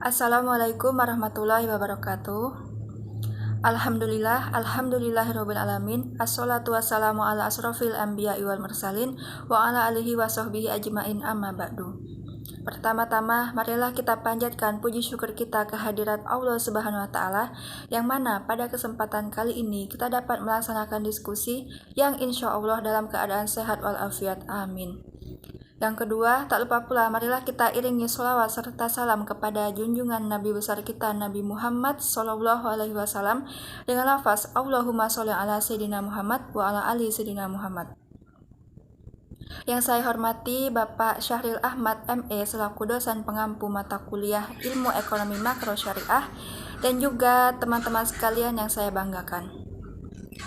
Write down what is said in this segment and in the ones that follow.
Assalamualaikum warahmatullahi wabarakatuh. Alhamdulillahirabbil alamin. Assalatu wassalamu ala asrofil anbiya'i wal mursalin wa ala alihi wa sahbihi ajmain, amma ba'du. Pertama-tama, marilah kita panjatkan puji syukur kita kehadirat Allah Subhanahu wa taala, yang mana pada kesempatan kali ini kita dapat melaksanakan diskusi yang insya Allah dalam keadaan sehat walafiat. Amin. Yang kedua, tak lupa pula marilah kita iringi sholawat serta salam kepada junjungan Nabi besar kita Nabi Muhammad SAW dengan lafaz Allahumma sholli ala Sayyidina Muhammad wa ala ali Sayyidina Muhammad. Yang saya hormati Bapak Syahril Ahmad ME selaku dosen pengampu mata kuliah Ilmu Ekonomi Makro Syariah, dan juga teman-teman sekalian yang saya banggakan.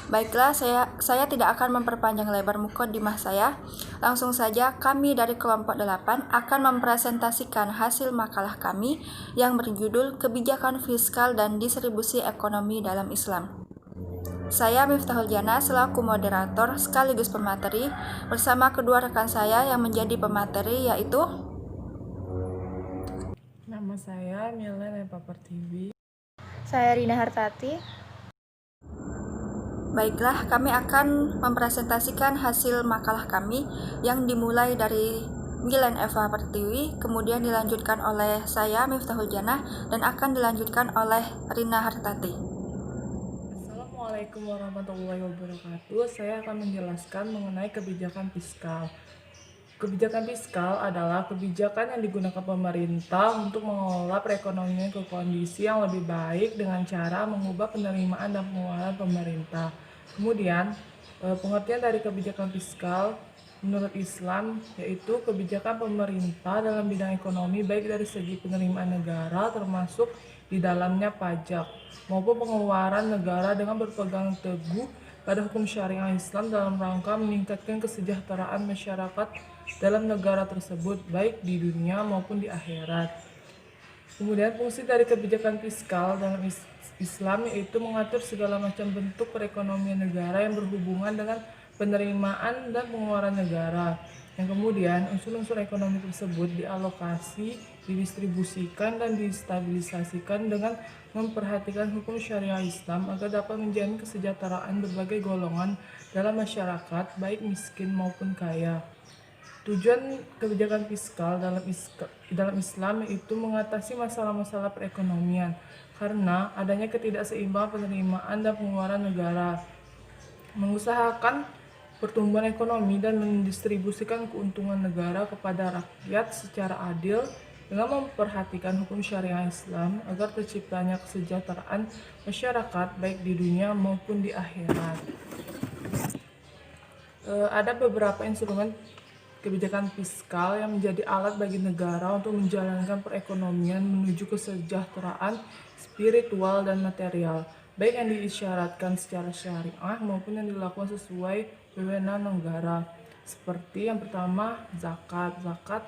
Baiklah, saya tidak akan memperpanjang lebar mukadimah saya. Langsung saja, kami dari kelompok 8 akan mempresentasikan hasil makalah kami yang berjudul Kebijakan Fiskal dan Distribusi Ekonomi dalam Islam. Saya Miftahul Jannah selaku moderator sekaligus pemateri bersama kedua rekan saya yang menjadi pemateri, yaitu nama saya Milen Eva Pertiwi. Saya Rina Hartati. Baiklah, kami akan mempresentasikan hasil makalah kami yang dimulai dari Milen Eva Pertiwi, kemudian dilanjutkan oleh saya Miftahul Jannah, dan akan dilanjutkan oleh Rina Hartati. Assalamualaikum warahmatullahi wabarakatuh. Saya akan menjelaskan mengenai kebijakan fiskal. Kebijakan fiskal adalah kebijakan yang digunakan pemerintah untuk mengelola perekonomian ke kondisi yang lebih baik dengan cara mengubah penerimaan dan pengeluaran pemerintah. Kemudian, pengertian dari kebijakan fiskal menurut Islam yaitu kebijakan pemerintah dalam bidang ekonomi baik dari segi penerimaan negara termasuk di dalamnya pajak maupun pengeluaran negara dengan berpegang teguh pada hukum syariah Islam dalam rangka meningkatkan kesejahteraan masyarakat dalam negara tersebut baik di dunia maupun di akhirat. Kemudian fungsi dari kebijakan fiskal dalam Islam yaitu mengatur segala macam bentuk perekonomian negara yang berhubungan dengan penerimaan dan pengeluaran negara. Yang kemudian unsur-unsur ekonomi tersebut dialokasi, didistribusikan, dan distabilisasikan dengan memperhatikan hukum syariah Islam agar dapat menjamin kesejahteraan berbagai golongan dalam masyarakat, baik miskin maupun kaya. Tujuan kebijakan fiskal dalam Islam yaitu mengatasi masalah-masalah perekonomian karena adanya ketidakseimbangan penerimaan dan pengeluaran negara, mengusahakan pertumbuhan ekonomi dan mendistribusikan keuntungan negara kepada rakyat secara adil dengan memperhatikan hukum syariah Islam agar terciptanya kesejahteraan masyarakat baik di dunia maupun di akhirat. Ada beberapa instrumen kebijakan fiskal yang menjadi alat bagi negara untuk menjalankan perekonomian menuju kesejahteraan spiritual dan material, baik yang diisyaratkan secara syariah maupun yang dilakukan sesuai wewenang negara. Seperti yang pertama, zakat. Zakat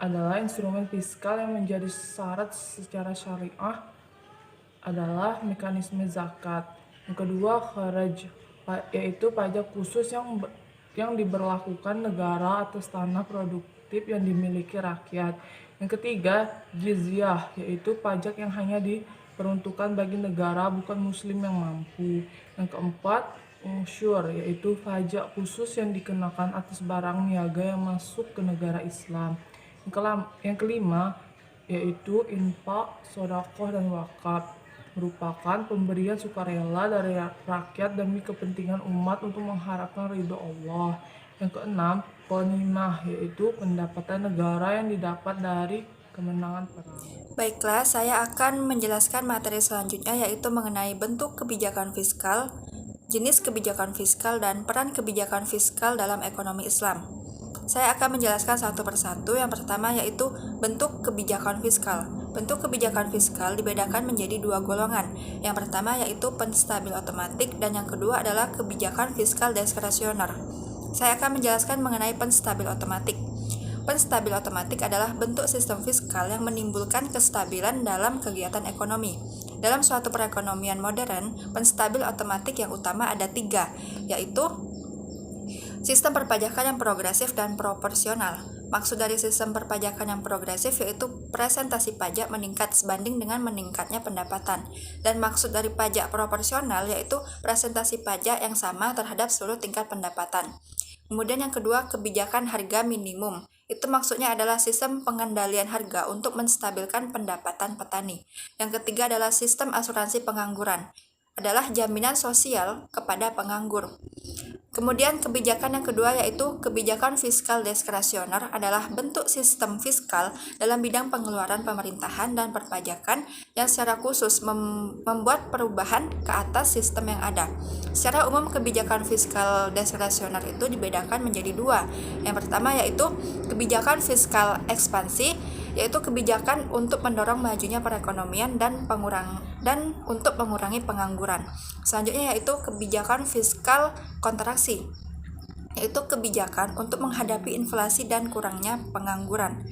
adalah instrumen fiskal yang menjadi syarat secara syariah adalah mekanisme zakat. Yang kedua, kharaj, yaitu pajak khusus yang diberlakukan negara atas tanah produktif yang dimiliki rakyat. Yang ketiga, jizyah, yaitu pajak yang hanya diperuntukkan bagi negara bukan muslim yang mampu. Yang keempat, unsyur, yaitu pajak khusus yang dikenakan atas barang niaga yang masuk ke negara Islam. Yang kelima, yaitu infak, sedekah, dan wakaf, merupakan pemberian sukarela dari rakyat demi kepentingan umat untuk mengharapkan ridho Allah. Yang keenam, ghanimah, yaitu pendapatan negara yang didapat dari kemenangan perang. Baiklah, saya akan menjelaskan materi selanjutnya, yaitu mengenai bentuk kebijakan fiskal, jenis kebijakan fiskal, dan peran kebijakan fiskal dalam ekonomi Islam. Saya akan menjelaskan satu persatu. Yang pertama yaitu bentuk kebijakan fiskal. Bentuk kebijakan fiskal dibedakan menjadi dua golongan. Yang pertama yaitu penstabil otomatik, dan yang kedua adalah kebijakan fiskal diskresioner. Saya akan menjelaskan mengenai penstabil otomatik. Penstabil otomatik adalah bentuk sistem fiskal yang menimbulkan kestabilan dalam kegiatan ekonomi. Dalam suatu perekonomian modern, penstabil otomatik yang utama ada 3, yaitu sistem perpajakan yang progresif dan proporsional, Maksud dari sistem perpajakan yang progresif yaitu presentasi pajak meningkat sebanding dengan meningkatnya pendapatan. Dan maksud dari pajak proporsional yaitu presentasi pajak yang sama terhadap seluruh tingkat pendapatan. Kemudian yang kedua, kebijakan harga minimum. Itu maksudnya adalah sistem pengendalian harga untuk menstabilkan pendapatan petani. Yang ketiga adalah sistem asuransi pengangguran. Adalah jaminan sosial kepada penganggur. Kemudian kebijakan yang kedua yaitu kebijakan fiskal diskresioner adalah bentuk sistem fiskal dalam bidang pengeluaran pemerintahan dan perpajakan yang secara khusus membuat perubahan ke atas sistem yang ada. Secara umum kebijakan fiskal diskresioner itu dibedakan menjadi dua. Yang pertama yaitu kebijakan fiskal ekspansi, yaitu kebijakan untuk mendorong majunya perekonomian dan untuk mengurangi pengangguran. Selanjutnya yaitu kebijakan fiskal kontraksi, yaitu kebijakan untuk menghadapi inflasi dan kurangnya pengangguran.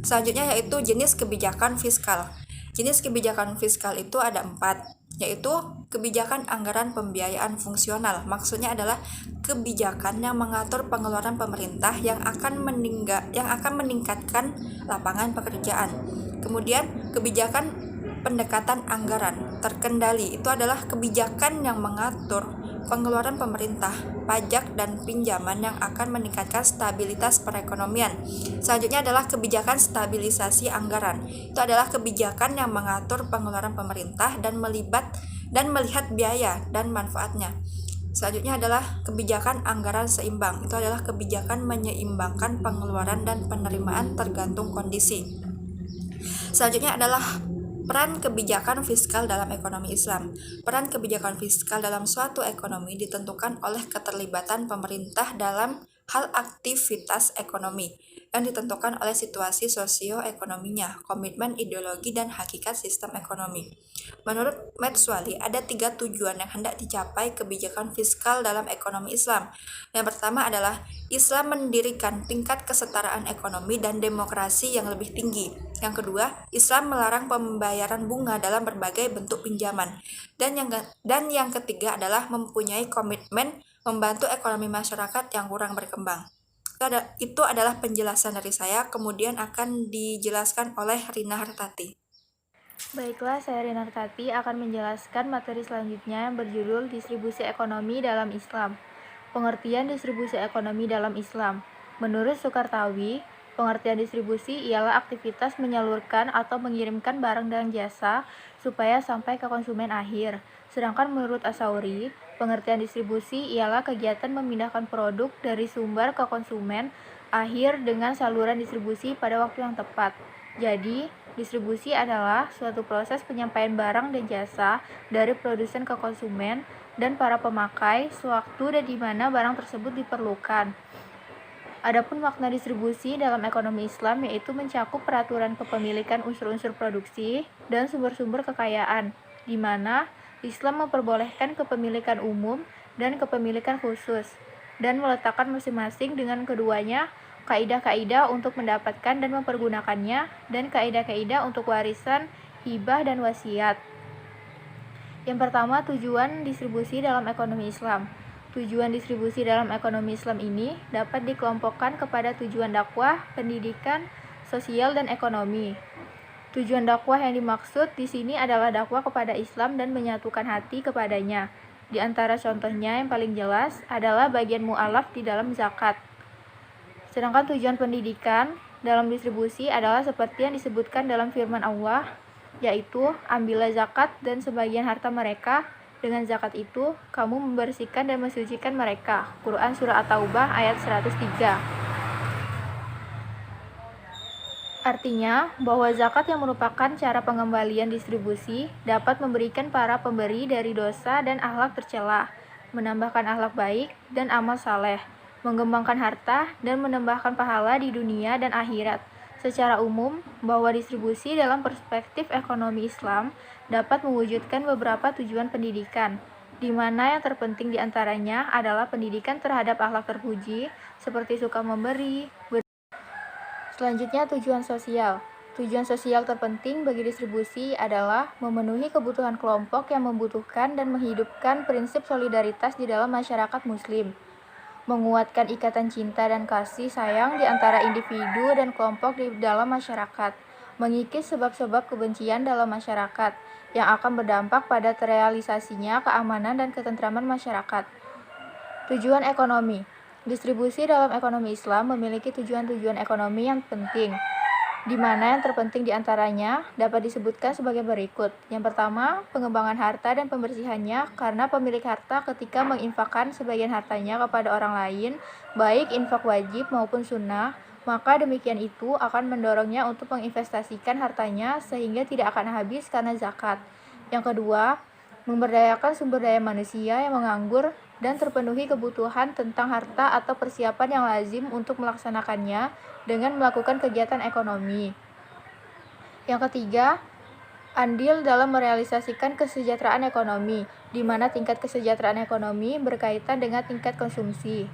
Selanjutnya yaitu jenis kebijakan fiskal. Jenis kebijakan fiskal itu ada 4, yaitu kebijakan anggaran pembiayaan fungsional. Maksudnya adalah kebijakan yang mengatur pengeluaran pemerintah yang akan meningkatkan lapangan pekerjaan. Kemudian kebijakan pendekatan anggaran terkendali, itu adalah kebijakan yang mengatur pengeluaran pemerintah, pajak dan pinjaman yang akan meningkatkan stabilitas perekonomian. Selanjutnya adalah kebijakan stabilisasi anggaran. Itu adalah kebijakan yang mengatur pengeluaran pemerintah dan melihat biaya dan manfaatnya. Selanjutnya adalah kebijakan anggaran seimbang. Itu adalah kebijakan menyeimbangkan pengeluaran dan penerimaan tergantung kondisi. Selanjutnya adalah peran kebijakan fiskal dalam ekonomi Islam. Peran kebijakan fiskal dalam suatu ekonomi ditentukan oleh keterlibatan pemerintah dalam hal aktivitas ekonomi yang ditentukan oleh situasi sosioekonominya, komitmen ideologi dan hakikat sistem ekonomi. Menurut Metzwali, ada 3 tujuan yang hendak dicapai kebijakan fiskal dalam ekonomi Islam. Yang pertama adalah Islam mendirikan tingkat kesetaraan ekonomi dan demokrasi yang lebih tinggi. Yang kedua, Islam melarang pembayaran bunga dalam berbagai bentuk pinjaman. Dan yang ketiga adalah mempunyai komitmen membantu ekonomi masyarakat yang kurang berkembang. Itu adalah penjelasan dari saya, kemudian akan dijelaskan oleh Rina Hartati. Baiklah, saya Rina Hartati akan menjelaskan materi selanjutnya yang berjudul Distribusi Ekonomi dalam Islam. Pengertian distribusi ekonomi dalam Islam. Menurut Sukartawi, pengertian distribusi ialah aktivitas menyalurkan atau mengirimkan barang dan jasa supaya sampai ke konsumen akhir. Sedangkan menurut Asauri, pengertian distribusi ialah kegiatan memindahkan produk dari sumber ke konsumen akhir dengan saluran distribusi pada waktu yang tepat. Jadi, distribusi adalah suatu proses penyampaian barang dan jasa dari produsen ke konsumen dan para pemakai sewaktu dan di mana barang tersebut diperlukan. Adapun makna distribusi dalam ekonomi Islam yaitu mencakup peraturan kepemilikan unsur-unsur produksi dan sumber-sumber kekayaan, di mana Islam memperbolehkan kepemilikan umum dan kepemilikan khusus, dan meletakkan masing-masing dengan keduanya kaidah-kaidah untuk mendapatkan dan mempergunakannya, dan kaidah-kaidah untuk warisan, hibah, dan wasiat. Yang pertama, tujuan distribusi dalam ekonomi Islam. Tujuan distribusi dalam ekonomi Islam ini dapat dikelompokkan kepada tujuan dakwah, pendidikan, sosial, dan ekonomi. Tujuan dakwah yang dimaksud di sini adalah dakwah kepada Islam dan menyatukan hati kepadanya. Di antara contohnya yang paling jelas adalah bagian mu'alaf di dalam zakat. Sedangkan tujuan pendidikan dalam distribusi adalah seperti yang disebutkan dalam firman Allah, yaitu ambillah zakat dan sebagian harta mereka. Dengan zakat itu, kamu membersihkan dan mensucikan mereka. Quran Surah At-Taubah ayat 103. Artinya, bahwa zakat yang merupakan cara pengembalian distribusi dapat memberikan para pemberi dari dosa dan akhlak tercela, menambahkan akhlak baik dan amal saleh, mengembangkan harta dan menambahkan pahala di dunia dan akhirat. Secara umum, bahwa distribusi dalam perspektif ekonomi Islam dapat mewujudkan beberapa tujuan pendidikan, di mana yang terpenting di antaranya adalah pendidikan terhadap akhlak terpuji, seperti suka memberi. Selanjutnya, tujuan sosial. Tujuan sosial terpenting bagi distribusi adalah memenuhi kebutuhan kelompok yang membutuhkan dan menghidupkan prinsip solidaritas di dalam masyarakat Muslim. menguatkan ikatan cinta dan kasih sayang di antara individu dan kelompok di dalam masyarakat, mengikis sebab-sebab kebencian dalam masyarakat yang akan berdampak pada terrealisasinya keamanan dan ketentraman masyarakat. Tujuan ekonomi. Distribusi dalam ekonomi Islam memiliki tujuan-tujuan ekonomi yang penting, di mana yang terpenting di antaranya dapat disebutkan sebagai berikut. Yang pertama, pengembangan harta dan pembersihannya, karena pemilik harta ketika menginfakkan sebagian hartanya kepada orang lain, baik infak wajib maupun sunnah, maka demikian itu akan mendorongnya untuk menginvestasikan hartanya sehingga tidak akan habis karena zakat. Yang kedua, memberdayakan sumber daya manusia yang menganggur dan terpenuhi kebutuhan tentang harta atau persiapan yang lazim untuk melaksanakannya dengan melakukan kegiatan ekonomi. Yang ketiga, andil dalam merealisasikan kesejahteraan ekonomi, di mana tingkat kesejahteraan ekonomi berkaitan dengan tingkat konsumsi.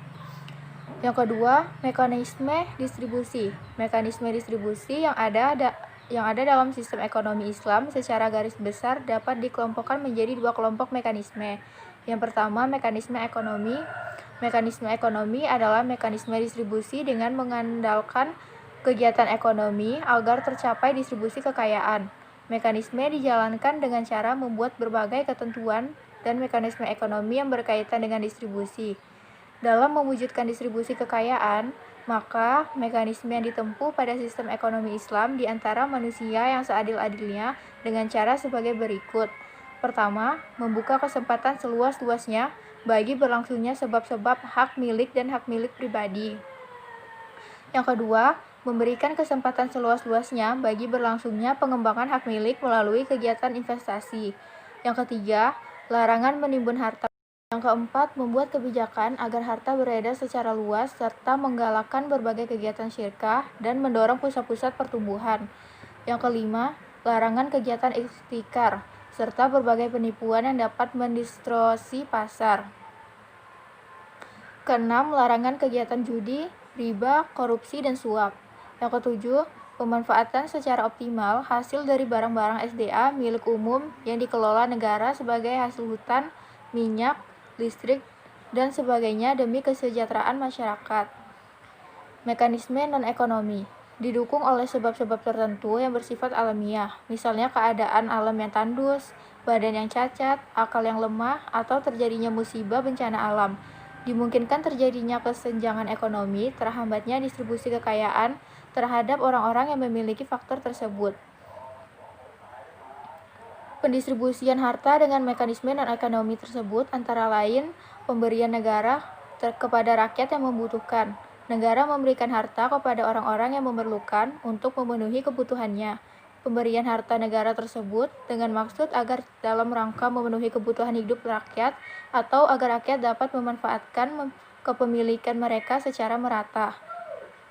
Yang kedua, mekanisme distribusi. Mekanisme distribusi yang ada dalam sistem ekonomi Islam secara garis besar dapat dikelompokkan menjadi dua kelompok mekanisme. Yang pertama, mekanisme ekonomi. Mekanisme ekonomi adalah mekanisme distribusi dengan mengandalkan kegiatan ekonomi agar tercapai distribusi kekayaan. Mekanisme dijalankan dengan cara membuat berbagai ketentuan dan mekanisme ekonomi yang berkaitan dengan distribusi. Dalam mewujudkan distribusi kekayaan, maka mekanisme yang ditempuh pada sistem ekonomi Islam di antara manusia yang seadil-adilnya dengan cara sebagai berikut. Pertama, membuka kesempatan seluas-luasnya bagi berlangsungnya sebab-sebab hak milik dan hak milik pribadi. Yang kedua, memberikan kesempatan seluas-luasnya bagi berlangsungnya pengembangan hak milik melalui kegiatan investasi. Yang ketiga, larangan menimbun harta. Yang keempat, membuat kebijakan agar harta beredar secara luas serta menggalakkan berbagai kegiatan syirkah dan mendorong pusat-pusat pertumbuhan. Yang kelima, larangan kegiatan ihtikar serta berbagai penipuan yang dapat mendistorsi pasar. Keenam, larangan kegiatan judi, riba, korupsi, dan suap. Yang ketujuh, pemanfaatan secara optimal hasil dari barang-barang SDA milik umum yang dikelola negara sebagai hasil hutan, minyak, listrik, dan sebagainya demi kesejahteraan masyarakat. Mekanisme non-ekonomi didukung oleh sebab-sebab tertentu yang bersifat alamiah, misalnya keadaan alam yang tandus, badan yang cacat, akal yang lemah, atau terjadinya musibah bencana alam. Dimungkinkan terjadinya kesenjangan ekonomi, terhambatnya distribusi kekayaan terhadap orang-orang yang memiliki faktor tersebut. Pendistribusian harta dengan mekanisme non-ekonomi tersebut antara lain pemberian negara kepada rakyat yang membutuhkan. Negara memberikan harta kepada orang-orang yang memerlukan untuk memenuhi kebutuhannya. Pemberian harta negara tersebut dengan maksud agar dalam rangka memenuhi kebutuhan hidup rakyat atau agar rakyat dapat memanfaatkan kepemilikan mereka secara merata.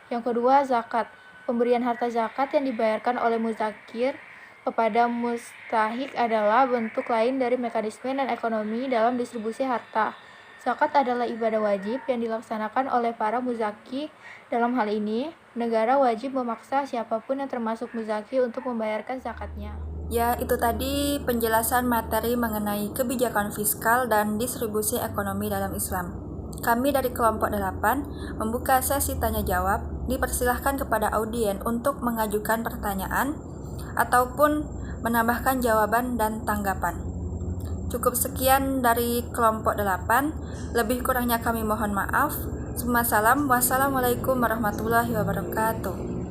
Yang kedua, zakat. Pemberian harta zakat yang dibayarkan oleh muzakir kepada mustahik adalah bentuk lain dari mekanisme non-ekonomi dalam distribusi harta. Zakat adalah ibadah wajib yang dilaksanakan oleh para muzaki. Dalam hal ini, negara wajib memaksa siapapun yang termasuk muzaki untuk membayarkan zakatnya. Ya, itu tadi penjelasan materi mengenai kebijakan fiskal dan distribusi ekonomi dalam Islam. Kami dari kelompok 8 membuka sesi tanya jawab. Dipersilahkan kepada audien untuk mengajukan pertanyaan ataupun menambahkan jawaban dan tanggapan. Cukup sekian dari kelompok 8. Lebih kurangnya kami mohon maaf. Wassalamualaikum warahmatullahi wabarakatuh.